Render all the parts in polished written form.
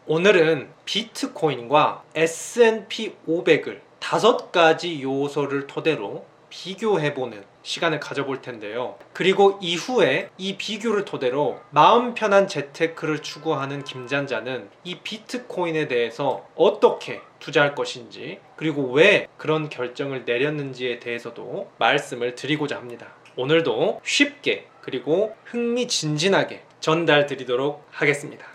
오늘은 비트코인과 S&P 500을 5가지 요소를 토대로 비교해보는 시간을 가져볼 텐데요. 그리고 이후에 이 비교를 토대로 마음 편한 재테크를 추구하는 김잔자는 이 비트코인에 대해서 어떻게 투자할 것인지, 그리고 왜 그런 결정을 내렸는지에 대해서도 말씀을 드리고자 합니다. 오늘도 쉽게 그리고 흥미진진하게 전달 드리도록 하겠습니다.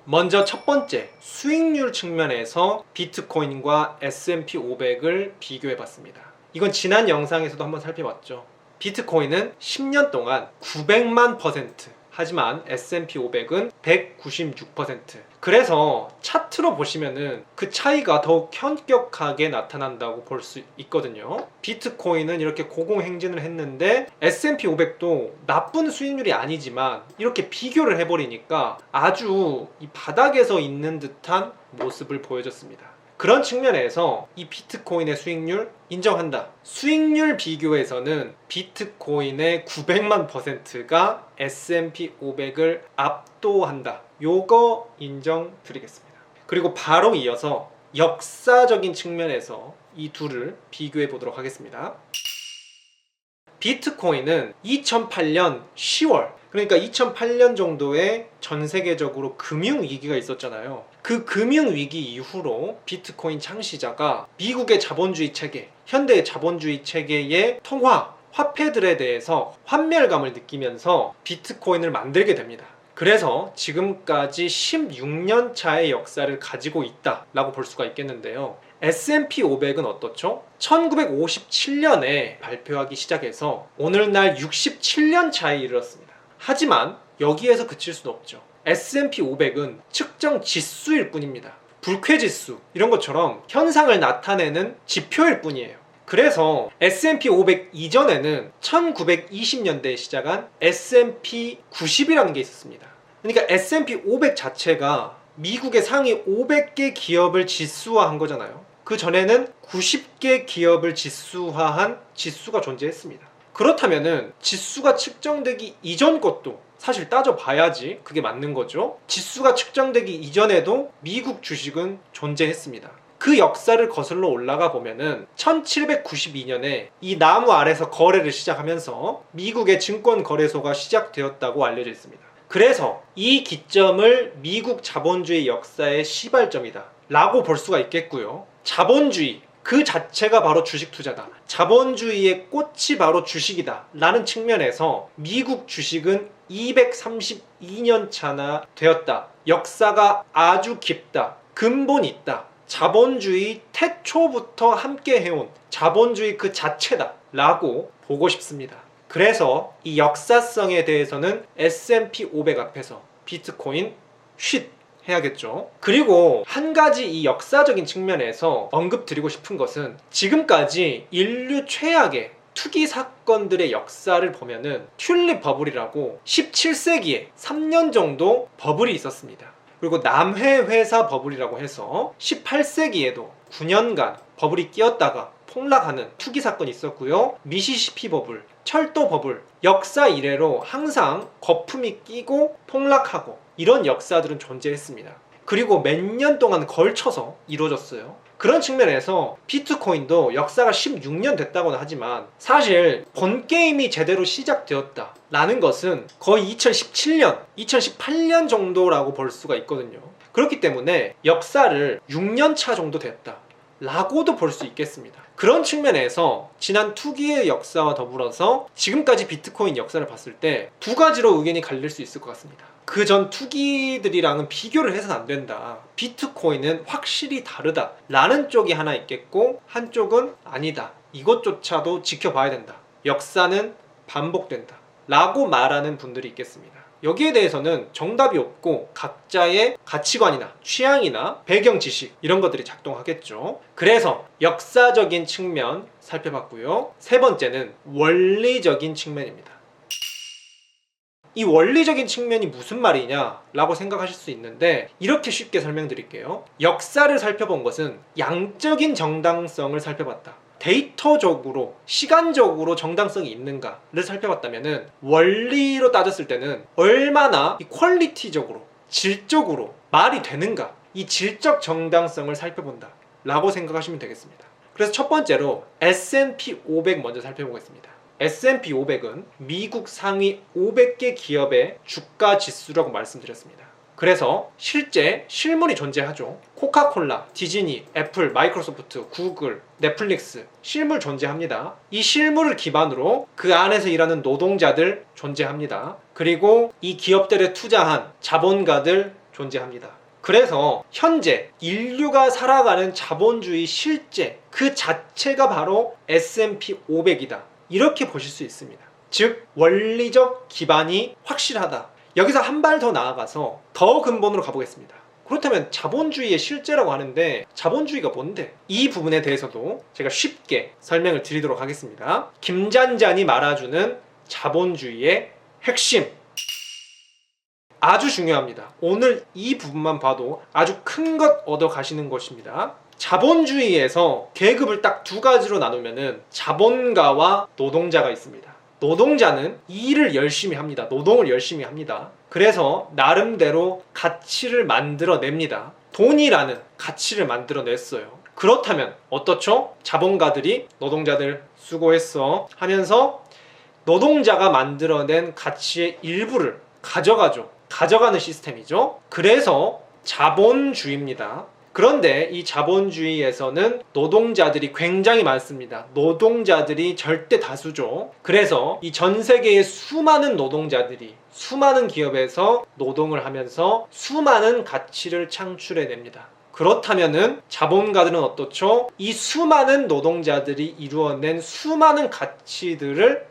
먼저 첫 번째, 수익률 측면에서 비트코인과 S&P 500을 비교해 봤습니다. 이건 지난 영상에서도 한번 살펴봤죠. 비트코인은 10년 동안 900만 %, 하지만 S&P 500은 196%. 그래서 차트로 보시면은 그 차이가 더욱 현격하게 나타난다고 볼 수 있거든요. 비트코인은 이렇게 고공행진을 했는데 S&P 500도 나쁜 수익률이 아니지만 이렇게 비교를 해버리니까 아주 이 바닥에서 있는 듯한 모습을 보여줬습니다. 그런 측면에서 이 비트코인의 수익률 인정한다. 수익률 비교에서는 비트코인의 900만 %가 S&P 500을 압도한다. 요거 인정드리겠습니다. 그리고 바로 이어서 역사적인 측면에서 이 둘을 비교해 보도록 하겠습니다. 비트코인은 2008년 10월, 그러니까 2008년 정도에 전 세계적으로 금융위기가 있었잖아요. 그 금융위기 이후로 비트코인 창시자가 미국의 자본주의 체계, 현대의 자본주의 체계의 통화, 화폐들에 대해서 환멸감을 느끼면서 비트코인을 만들게 됩니다. 그래서 지금까지 16년 차의 역사를 가지고 있다라고 볼 수가 있겠는데요. S&P 500은 어떻죠? 1957년에 발표하기 시작해서 오늘날 67년 차에 이르렀습니다. 하지만 여기에서 그칠 수는 없죠. S&P 500은 측정 지수일 뿐입니다. 불쾌지수 이런 것처럼 현상을 나타내는 지표일 뿐이에요. 그래서 S&P 500 이전에는 1920년대에 시작한 S&P 90이라는 게 있었습니다. 그러니까 S&P 500 자체가 미국의 상위 500개 기업을 지수화한 거잖아요. 그 전에는 90개 기업을 지수화한 지수가 존재했습니다. 그렇다면은 지수가 측정되기 이전 것도 사실 따져봐야지 그게 맞는 거죠. 지수가 측정되기 이전에도 미국 주식은 존재했습니다. 그 역사를 거슬러 올라가 보면은 1792년에 이 나무 아래서 거래를 시작하면서 미국의 증권거래소가 시작되었다고 알려져 있습니다. 그래서 이 기점을 미국 자본주의 역사의 시발점이다 라고 볼 수가 있겠고요. 자본주의 그 자체가 바로 주식 투자다. 자본주의의 꽃이 바로 주식이다 라는 측면에서 미국 주식은 232년 차나 되었다. 역사가 아주 깊다. 근본이 있다. 자본주의 태초부터 함께 해온 자본주의 그 자체다 라고 보고 싶습니다. 그래서 이 역사성에 대해서는 S&P 500 앞에서 비트코인 쉿 해야겠죠. 그리고 한 가지 이 역사적인 측면에서 언급드리고 싶은 것은 지금까지 인류 최악의 투기 사건들의 역사를 보면은 튤립 버블이라고 17세기에 3년 정도 버블이 있었습니다. 그리고 남해 회사 버블이라고 해서 18세기에도 9년간 버블이 끼었다가 폭락하는 투기 사건이 있었고요. 미시시피 버블, 철도 버블, 역사 이래로 항상 거품이 끼고 폭락하고 이런 역사들은 존재했습니다. 그리고 몇 년 동안 걸쳐서 이루어졌어요. 그런 측면에서 비트코인도 역사가 16년 됐다고는 하지만 사실 본 게임이 제대로 시작되었다 라는 것은 거의 2017년, 2018년 정도라고 볼 수가 있거든요. 그렇기 때문에 역사를 6년 차 정도 됐다 라고도 볼 수 있겠습니다. 그런 측면에서 지난 투기의 역사와 더불어서 지금까지 비트코인 역사를 봤을 때 두 가지로 의견이 갈릴 수 있을 것 같습니다. 그 전 투기들이랑은 비교를 해서는 안 된다. 비트코인은 확실히 다르다 라는 쪽이 하나 있겠고, 한쪽은 아니다. 이것조차도 지켜봐야 된다. 역사는 반복된다 라고 말하는 분들이 있겠습니다. 여기에 대해서는 정답이 없고 각자의 가치관이나 취향이나 배경 지식 이런 것들이 작동하겠죠. 그래서 역사적인 측면 살펴봤고요. 세 번째는 원리적인 측면입니다. 이 원리적인 측면이 무슨 말이냐 라고 생각하실 수 있는데, 이렇게 쉽게 설명드릴게요. 역사를 살펴본 것은 양적인 정당성을 살펴봤다. 데이터적으로 시간적으로 정당성이 있는가를 살펴봤다면은 원리로 따졌을 때는 얼마나 이 퀄리티적으로 질적으로 말이 되는가, 이 질적 정당성을 살펴본다 라고 생각하시면 되겠습니다. 그래서 첫 번째로 S&P 500 먼저 살펴보겠습니다. S&P 500은 미국 상위 500개 기업의 주가 지수라고 말씀드렸습니다. 그래서 실제 실물이 존재하죠. 코카콜라, 디즈니, 애플, 마이크로소프트, 구글, 넷플릭스 실물 존재합니다. 이 실물을 기반으로 그 안에서 일하는 노동자들 존재합니다. 그리고 이 기업들에 투자한 자본가들 존재합니다. 그래서 현재 인류가 살아가는 자본주의 실제 그 자체가 바로 S&P 500이다. 이렇게 보실 수 있습니다. 즉 원리적 기반이 확실하다. 여기서 한 발 더 나아가서 더 근본으로 가보겠습니다. 그렇다면 자본주의의 실제라고 하는데 자본주의가 뭔데? 이 부분에 대해서도 제가 쉽게 설명을 드리도록 하겠습니다. 김잔잔이 말아주는 자본주의의 핵심, 아주 중요합니다. 오늘 이 부분만 봐도 아주 큰 것 얻어 가시는 것입니다. 자본주의에서 계급을 딱 두 가지로 나누면은 자본가와 노동자가 있습니다. 노동자는 일을 열심히 합니다. 노동을 열심히 합니다. 그래서 나름대로 가치를 만들어냅니다. 돈이라는 가치를 만들어냈어요. 그렇다면 어떻죠? 자본가들이 노동자들 수고했어 하면서 노동자가 만들어낸 가치의 일부를 가져가죠. 가져가는 시스템이죠. 그래서 자본주의입니다. 그런데 이 자본주의에서는 노동자들이 굉장히 많습니다. 노동자들이 절대 다수죠. 그래서 이 전 세계의 수많은 노동자들이 수많은 기업에서 노동을 하면서 수많은 가치를 창출해냅니다. 그렇다면은 자본가들은 어떻죠? 이 수많은 노동자들이 이루어낸 수많은 가치들을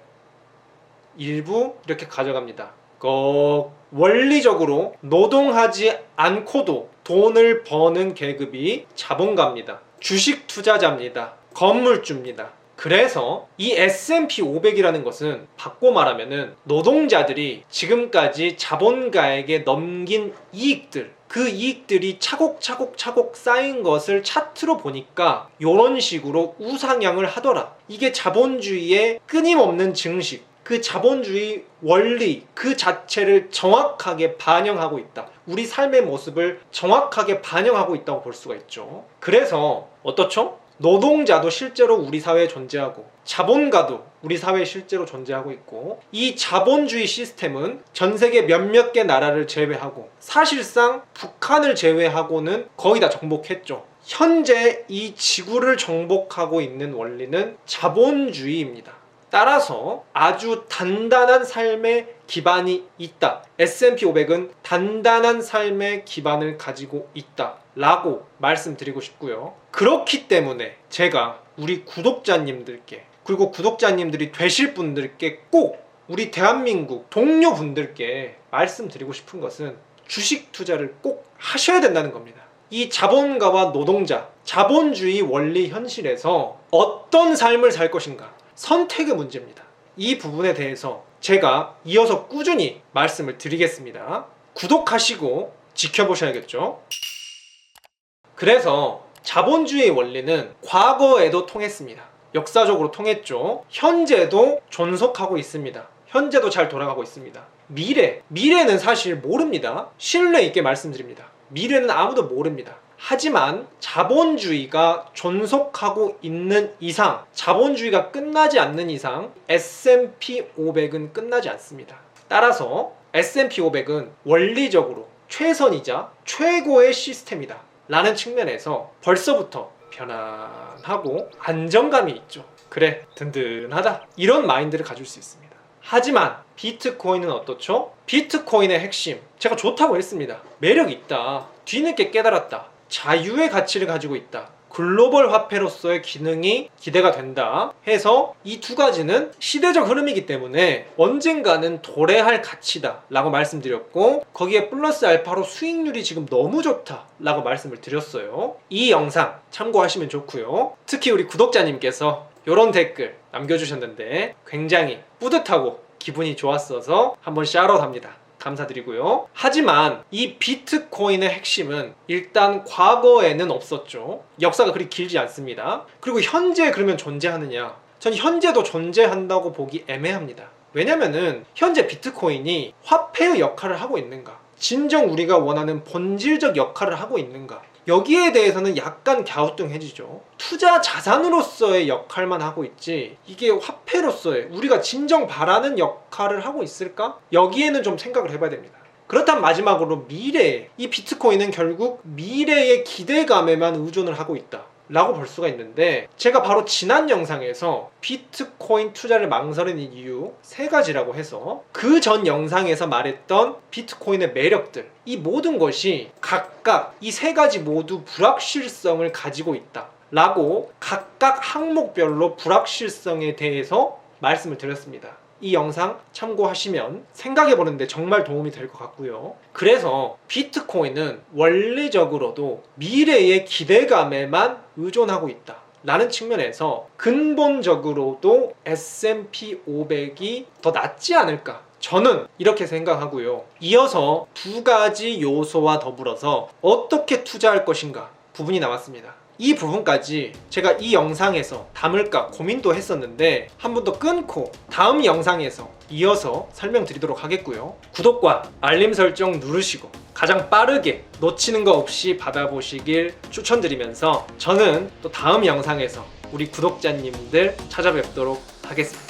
일부 이렇게 가져갑니다. 원리적으로 노동하지 않고도 돈을 버는 계급이 자본가입니다. 주식 투자자입니다. 건물주입니다. 그래서 이 S&P 500이라는 것은 바꿔 말하면은 노동자들이 지금까지 자본가에게 넘긴 이익들, 그 이익들이 차곡차곡 쌓인 것을 차트로 보니까 이런 식으로 우상향을 하더라. 이게 자본주의의 끊임없는 증식, 그 자본주의 원리 그 자체를 정확하게 반영하고 있다. 우리 삶의 모습을 정확하게 반영하고 있다고 볼 수가 있죠. 그래서 어떻죠? 노동자도 실제로 우리 사회에 존재하고 자본가도 우리 사회에 실제로 존재하고 있고 이 자본주의 시스템은 전 세계 몇몇 개 나라를 제외하고 사실상 북한을 제외하고는 거의 다 정복했죠. 현재 이 지구를 정복하고 있는 원리는 자본주의입니다. 따라서 아주 단단한 삶의 기반이 있다. S&P 500은 단단한 삶의 기반을 가지고 있다 라고 말씀드리고 싶고요. 그렇기 때문에 제가 우리 구독자님들께 그리고 구독자님들이 되실 분들께 꼭 우리 대한민국 동료분들께 말씀드리고 싶은 것은 주식 투자를 꼭 하셔야 된다는 겁니다. 이 자본가와 노동자, 자본주의 원리 현실에서 어떤 삶을 살 것인가? 선택의 문제입니다. 이 부분에 대해서 제가 이어서 꾸준히 말씀을 드리겠습니다. 구독하시고 지켜보셔야겠죠. 그래서 자본주의 원리는 과거에도 통했습니다. 역사적으로 통했죠. 현재도 존속하고 있습니다. 현재도 잘 돌아가고 있습니다. 미래는 사실 모릅니다. 신뢰 있게 말씀드립니다. 미래는 아무도 모릅니다. 하지만 자본주의가 존속하고 있는 이상, 자본주의가 끝나지 않는 이상 S&P 500은 끝나지 않습니다. 따라서 S&P 500은 원리적으로 최선이자 최고의 시스템이다 라는 측면에서 벌써부터 편안하고 안정감이 있죠. 그래, 든든하다 이런 마인드를 가질 수 있습니다. 하지만 비트코인은 어떻죠? 비트코인의 핵심, 제가 좋다고 했습니다. 매력 있다, 뒤늦게 깨달았다, 자유의 가치를 가지고 있다, 글로벌 화폐로서의 기능이 기대가 된다 해서 이 두 가지는 시대적 흐름이기 때문에 언젠가는 도래할 가치다 라고 말씀드렸고, 거기에 플러스 알파로 수익률이 지금 너무 좋다 라고 말씀을 드렸어요. 이 영상 참고하시면 좋고요. 특히 우리 구독자님께서 이런 댓글 남겨주셨는데 굉장히 뿌듯하고 기분이 좋았어서 한번 샤웃합니다. 감사드리고요. 하지만 이 비트코인의 핵심은 일단 과거에는 없었죠. 역사가 그리 길지 않습니다. 그리고 현재 그러면 존재하느냐? 전 현재도 존재한다고 보기 애매합니다. 왜냐면은 현재 비트코인이 화폐의 역할을 하고 있는가? 진정 우리가 원하는 본질적 역할을 하고 있는가? 여기에 대해서는 약간 갸우뚱해지죠. 투자 자산으로서의 역할만 하고 있지 이게 화폐로서의 우리가 진정 바라는 역할을 하고 있을까? 여기에는 좀 생각을 해봐야 됩니다. 그렇다면 마지막으로 미래, 이 비트코인은 결국 미래의 기대감에만 의존을 하고 있다 라고 볼 수가 있는데, 제가 바로 지난 영상에서 비트코인 투자를 망설이는 이유 3가지라고 해서 그 전 영상에서 말했던 비트코인의 매력들, 이 모든 것이 각각 이 3가지 모두 불확실성을 가지고 있다 라고 각각 항목별로 불확실성에 대해서 말씀을 드렸습니다. 이 영상 참고하시면 생각해보는데 정말 도움이 될 것 같고요. 그래서 비트코인은 원리적으로도 미래의 기대감에만 의존하고 있다 라는 측면에서 근본적으로도 S&P 500이 더 낫지 않을까, 저는 이렇게 생각하고요. 이어서 2가지 요소와 더불어서 어떻게 투자할 것인가 부분이 남았습니다. 이 부분까지 제가 이 영상에서 담을까 고민도 했었는데 한 번 더 끊고 다음 영상에서 이어서 설명드리도록 하겠고요. 구독과 알림 설정 누르시고 가장 빠르게 놓치는 거 없이 받아보시길 추천드리면서 저는 또 다음 영상에서 우리 구독자님들 찾아뵙도록 하겠습니다.